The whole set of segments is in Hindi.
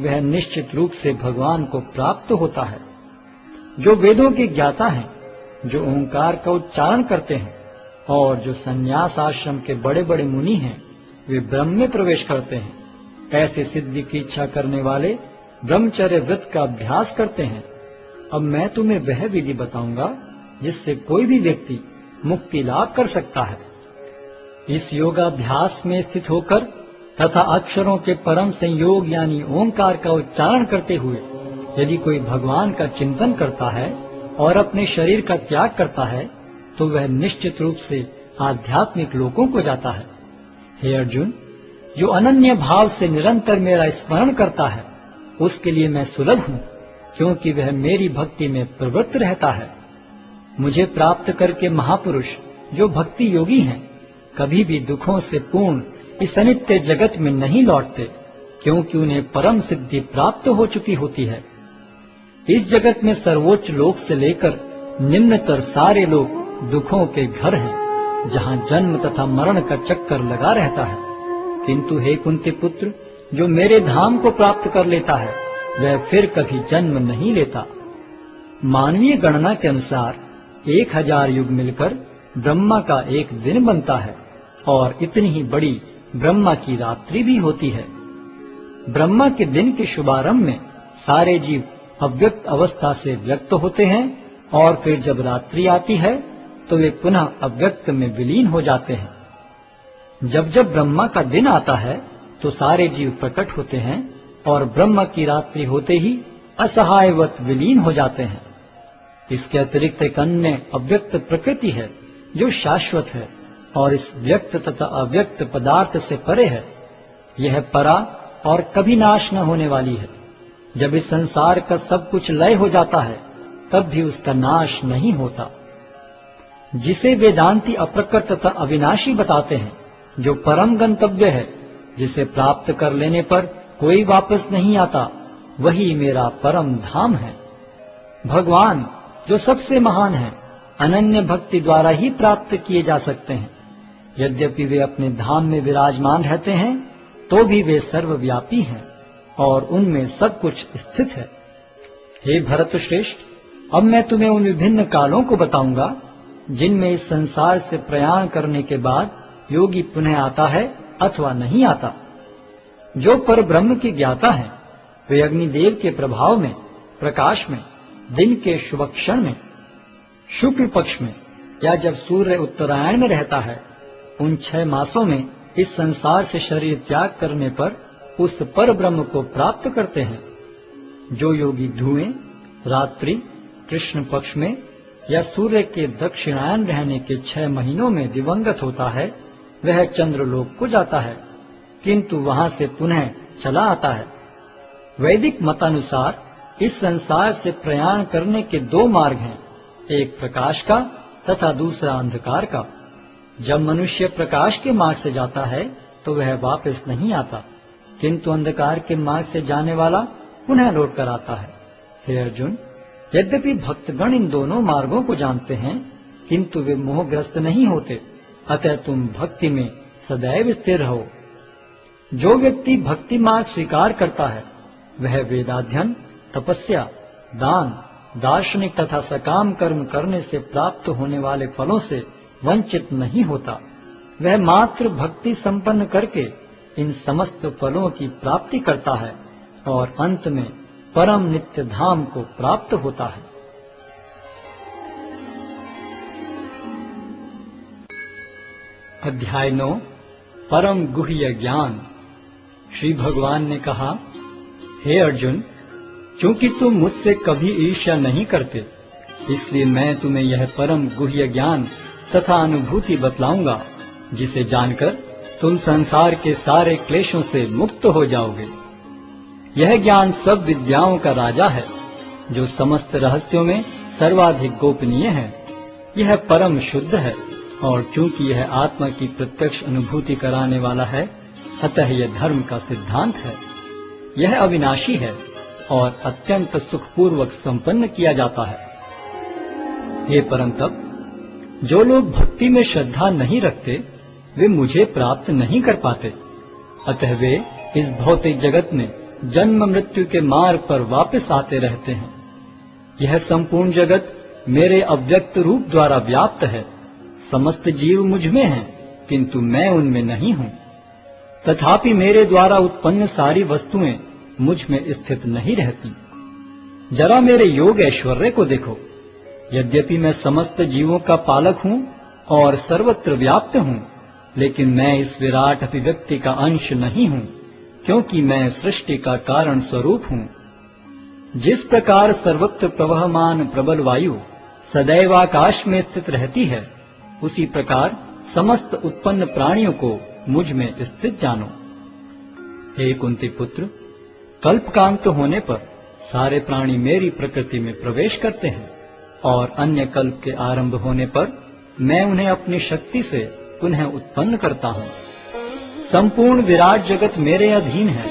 वह निश्चित रूप से भगवान को प्राप्त होता है। जो वेदों के ज्ञाता हैं, जो ओंकार का उच्चारण करते हैं और जो संन्यास आश्रम के बड़े बड़े मुनि हैं, वे ब्रह्म में प्रवेश करते हैं। ऐसे सिद्धि की इच्छा करने वाले ब्रह्मचर्य व्रत का अभ्यास करते हैं। अब मैं तुम्हें वह विधि बताऊंगा जिससे कोई भी व्यक्ति मुक्ति लाभ कर सकता है। इस योगाभ्यास में स्थित होकर तथा अक्षरों के परम संयोग यानी ओंकार का उच्चारण करते हुए यदि कोई भगवान का चिंतन करता है और अपने शरीर का त्याग करता है तो वह निश्चित रूप से आध्यात्मिक लोकों को जाता है। हे अर्जुन, जो अनन्य भाव से निरंतर मेरा स्मरण करता है उसके लिए मैं सुलभ हूँ, क्योंकि वह मेरी भक्ति में प्रवृत्त रहता है। मुझे प्राप्त करके महापुरुष जो भक्ति योगी हैं कभी भी दुखों से पूर्ण इस अनित्य जगत में नहीं लौटते, क्योंकि उन्हें परम सिद्धि प्राप्त हो चुकी होती है। इस जगत में सर्वोच्च लोक से लेकर निम्नतर सारे लोग दुखों के घर हैं, जहाँ जन्म तथा मरण का चक्कर लगा रहता है। किंतु हे कुंती पुत्र, जो मेरे धाम को प्राप्त कर लेता है वह फिर कभी जन्म नहीं लेता। मानवीय गणना के अनुसार 1000 युग मिलकर ब्रह्मा का एक दिन बनता है और इतनी ही बड़ी ब्रह्मा की रात्रि भी होती है। ब्रह्मा के दिन के शुभारंभ में सारे जीव अव्यक्त अवस्था से व्यक्त होते हैं और फिर जब रात्रि आती है तो वे पुनः अव्यक्त में विलीन हो जाते हैं। जब जब ब्रह्मा का दिन आता है तो सारे जीव प्रकट होते हैं और ब्रह्मा की रात्रि होते ही असहायवत विलीन हो जाते हैं। इसके अतिरिक्त एक अन्य अव्यक्त प्रकृति है जो शाश्वत है और इस व्यक्त तथा अव्यक्त पदार्थ से परे है। यह परा और कभी नाश न होने वाली है। जब इस संसार का सब कुछ लय हो जाता है तब भी उसका नाश नहीं होता। जिसे वेदांती अप्रकृत तथा अविनाशी बताते हैं, जो परम गंतव्य है, जिसे प्राप्त कर लेने पर कोई वापस नहीं आता, वही मेरा परम धाम है। भगवान जो सबसे महान है, अनन्य भक्ति द्वारा ही प्राप्त किए जा सकते हैं। यद्यपि वे अपने धाम में विराजमान रहते हैं तो भी वे सर्वव्यापी हैं और उनमें सब कुछ स्थित है। हे भरत श्रेष्ठ, अब मैं तुम्हें उन विभिन्न कालों को बताऊंगा जिनमें इस संसार से प्रयाण करने के बाद योगी पुनः आता है अथवा नहीं आता। जो पर ब्रह्म के ज्ञाता हैं, वे अग्निदेव के प्रभाव में, प्रकाश में, दिन के शुभ क्षण में, शुक्ल पक्ष में या जब सूर्य उत्तरायण में रहता है, उन 6 मासों में इस संसार से शरीर त्याग करने पर उस पर ब्रह्म को प्राप्त करते हैं। जो योगी धुएं, रात्रि, कृष्ण पक्ष में या सूर्य के दक्षिणायन रहने के 6 महीनों में दिवंगत होता है, वह चंद्रलोक को जाता है, किंतु वहां से पुनः चला आता है। वैदिक मतानुसार इस संसार से प्रयाण करने के 2 मार्ग हैं, एक प्रकाश का तथा दूसरा अंधकार का। जब मनुष्य प्रकाश के मार्ग से जाता है तो वह वापस नहीं आता, किंतु अंधकार के मार्ग से जाने वाला पुनः लौट कर आता है। हे अर्जुन, यद्यपि भक्तगण इन दोनों मार्गों को जानते हैं, किंतु वे मोहग्रस्त नहीं होते, अतः तुम भक्ति में सदैव स्थिर रहो। जो व्यक्ति भक्ति मार्ग स्वीकार करता है वह वेदाध्ययन, तपस्या, दान, दार्शनिक तथा सकाम कर्म करने से प्राप्त होने वाले फलों से वंचित नहीं होता। वह मात्र भक्ति संपन्न करके इन समस्त फलों की प्राप्ति करता है और अंत में परम नित्य धाम को प्राप्त होता है। अध्याय 9 परम गुह्य ज्ञान। श्री भगवान ने कहा, हे अर्जुन, चूंकि तुम मुझसे कभी ईर्ष्या नहीं करते, इसलिए मैं तुम्हें यह परम गुह्य ज्ञान तथा अनुभूति बतलाऊंगा, जिसे जानकर तुम संसार के सारे क्लेशों से मुक्त हो जाओगे। यह ज्ञान सब विद्याओं का राजा है, जो समस्त रहस्यों में सर्वाधिक गोपनीय है। यह परम शुद्ध है और चूंकि यह आत्मा की प्रत्यक्ष अनुभूति कराने वाला है, अतः यह धर्म का सिद्धांत है। यह अविनाशी है और अत्यंत सुखपूर्वक संपन्न किया जाता है। हे परंतप, जो लोग भक्ति में श्रद्धा नहीं रखते वे मुझे प्राप्त नहीं कर पाते, अतः वे इस भौतिक जगत में जन्म मृत्यु के मार्ग पर वापस आते रहते हैं। यह संपूर्ण जगत मेरे अव्यक्त रूप द्वारा व्याप्त है। समस्त जीव मुझ में हैं, किंतु मैं उनमें नहीं हूं। तथापि मेरे द्वारा उत्पन्न सारी वस्तुएं मुझ में स्थित नहीं रहती। जरा मेरे योग ऐश्वर्य को देखो। यद्यपि मैं समस्त जीवों का पालक हूं और सर्वत्र व्याप्त हूं, लेकिन मैं इस विराट अभिव्यक्ति का अंश नहीं हूं, क्योंकि मैं सृष्टि का कारण स्वरूप हूं। जिस प्रकार सर्वत्र प्रवहमान प्रबल वायु सदैव आकाश में स्थित रहती है, उसी प्रकार समस्त उत्पन्न प्राणियों को मुझ में स्थित जानो। हे कुंती पुत्र, कल्प का अंत होने पर सारे प्राणी मेरी प्रकृति में प्रवेश करते हैं और अन्य कल्प के आरंभ होने पर मैं उन्हें अपनी शक्ति से पुनः उत्पन्न करता हूँ। संपूर्ण विराट जगत मेरे अधीन है।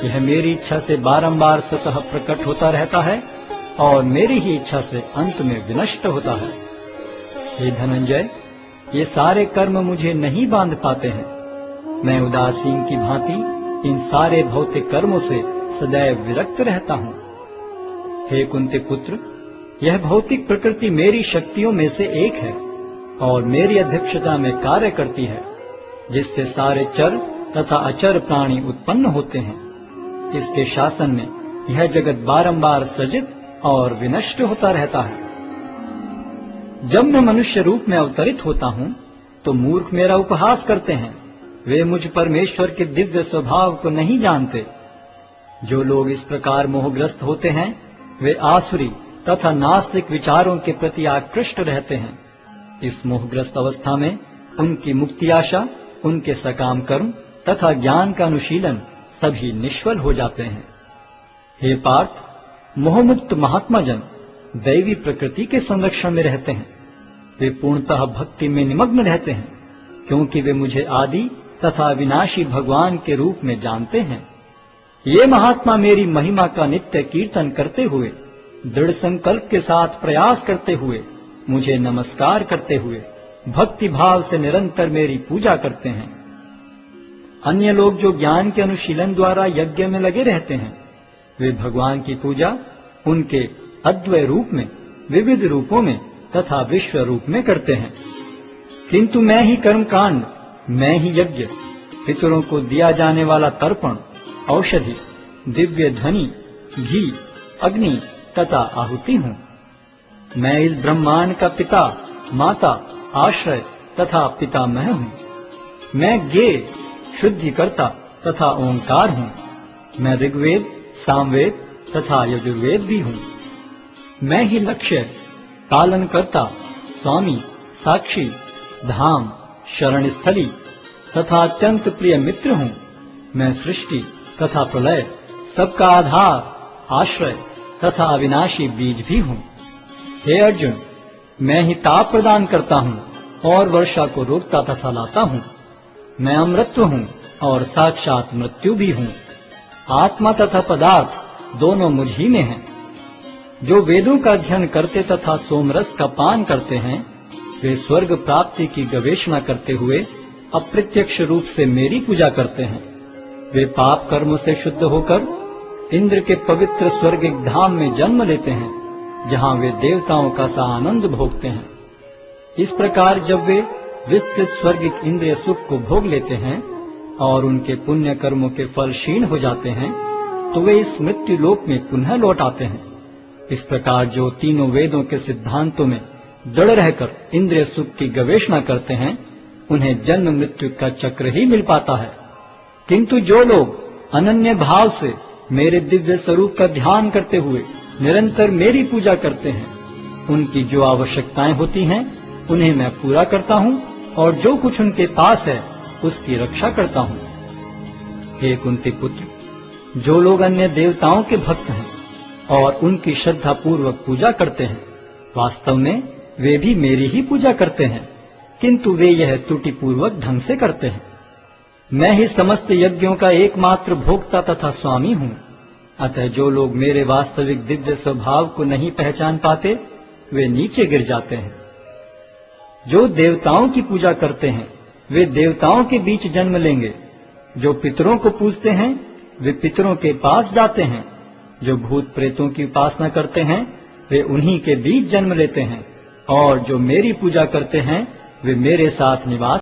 यह मेरी इच्छा से बारंबार स्वतः प्रकट होता रहता है और मेरी ही इच्छा से अंत में विनष्ट होता है। हे धनंजय, ये सारे कर्म मुझे नहीं बांध पाते हैं। मैं उदासीन की भांति इन सारे भौतिक कर्मों से सदैव विरक्त रहता हूँ। हे कुंती पुत्र, यह भौतिक प्रकृति मेरी शक्तियों में से एक है और मेरी अध्यक्षता में कार्य करती है, जिससे सारे चर तथा अचर प्राणी उत्पन्न होते हैं। इसके शासन में यह जगत बारंबार सृजित और विनष्ट होता रहता है। जब मैं मनुष्य रूप में अवतरित होता हूँ, तो मूर्ख मेरा उपहास करते हैं। वे मुझ परमेश्वर के दिव्य स्वभाव को नहीं जानते। जो लोग इस प्रकार मोहग्रस्त होते हैं, वे आसुरी तथा नास्तिक विचारों के प्रति आकृष्ट रहते हैं। इस मोहग्रस्त अवस्था में उनकी मुक्ति आशा, उनके सकाम कर्म तथा ज्ञान का अनुशीलन सभी निष्फल हो जाते हैं। हे पार्थ, मोहमुक्त महात्मा जन दैवी प्रकृति के संरक्षण में रहते हैं। वे पूर्णतः भक्ति में निमग्न रहते हैं, क्योंकि वे मुझे आदि तथा विनाशी भगवान के रूप में जानते हैं। ये महात्मा मेरी महिमा का नित्य कीर्तन करते हुए, दृढ़ संकल्प के साथ प्रयास करते हुए, मुझे नमस्कार करते हुए भक्ति भाव से निरंतर मेरी पूजा करते हैं। अन्य लोग जो ज्ञान के अनुशीलन द्वारा यज्ञ में लगे रहते हैं, वे भगवान की पूजा उनके अद्वय रूप में, विविध रूपों में तथा विश्व रूप में करते हैं। किंतु मैं ही कर्मकांड, मैं ही यज्ञ, पितरों को दिया जाने वाला तर्पण, औषधि, दिव्य ध्वनि, घी, अग्नि तथा आहुति हूँ। मैं इस ब्रह्मांड का पिता, माता, आश्रय तथा पितामह हूँ। मैं ज्ञेय, शुद्धिकर्ता तथा ओंकार हूँ। मैं ऋग्वेद, सामवेद तथा यजुर्वेद भी हूँ। मैं ही लक्ष्य, पालनकर्ता, स्वामी, साक्षी, धाम, शरण स्थली तथा अत्यंत प्रिय मित्र हूँ। मैं सृष्टि तथा प्रलय, सबका आधार, आश्रय तथा अविनाशी बीज भी हूँ। हे अर्जुन, मैं ही ताप प्रदान करता हूँ और वर्षा को रोकता तथा लाता हूँ। मैं अमृत्व हूँ और साक्षात मृत्यु भी हूँ। आत्मा तथा पदार्थ दोनों मुझ ही में हैं। जो वेदों का अध्ययन करते तथा सोमरस का पान करते हैं, वे स्वर्ग प्राप्ति की गवेषणा करते हुए अप्रत्यक्ष रूप से मेरी पूजा करते हैं। वे पाप कर्मों से शुद्ध होकर इंद्र के पवित्र स्वर्गिक धाम में जन्म लेते हैं, जहां वे देवताओं का सा आनंद भोगते हैं। इस प्रकार जब वे विस्तृत स्वर्गिक इंद्रिय सुख को भोग लेते हैं और उनके पुण्य कर्मों के फल क्षीण हो जाते हैं, तो वे इस मृत्यु लोक में पुनः लौट आते हैं। इस प्रकार जो तीनों वेदों के सिद्धांतों में दृढ़ रहकर इंद्रिय सुख की गवेषणा करते हैं, उन्हें जन्म मृत्यु का चक्र ही मिल पाता है। किंतु जो लोग अनन्य भाव से मेरे दिव्य स्वरूप का ध्यान करते हुए निरंतर मेरी पूजा करते हैं, उनकी जो आवश्यकताएं होती हैं, उन्हें मैं पूरा करता हूं और जो कुछ उनके पास है उसकी रक्षा करता हूं। हे कुंती पुत्र, जो लोग अन्य देवताओं के भक्त हैं और उनकी श्रद्धा पूर्वक पूजा करते हैं, वास्तव में वे भी मेरी ही पूजा करते हैं, किंतु वे यह त्रुटिपूर्वक ढंग से करते हैं। मैं ही समस्त यज्ञों का एकमात्र भोक्ता तथा स्वामी हूँ। अतः जो लोग मेरे वास्तविक दिव्य स्वभाव को नहीं पहचान पाते, वे नीचे गिर जाते हैं। जो देवताओं की पूजा करते हैं, वे देवताओं के बीच जन्म लेंगे। जो पितरों को पूजते हैं, वे पितरों के पास जाते हैं। जो भूत प्रेतों की उपासना करते हैं वे उन्हीं के बीच जन्म लेते हैं, और जो मेरी पूजा करते हैं वे मेरे साथ निवास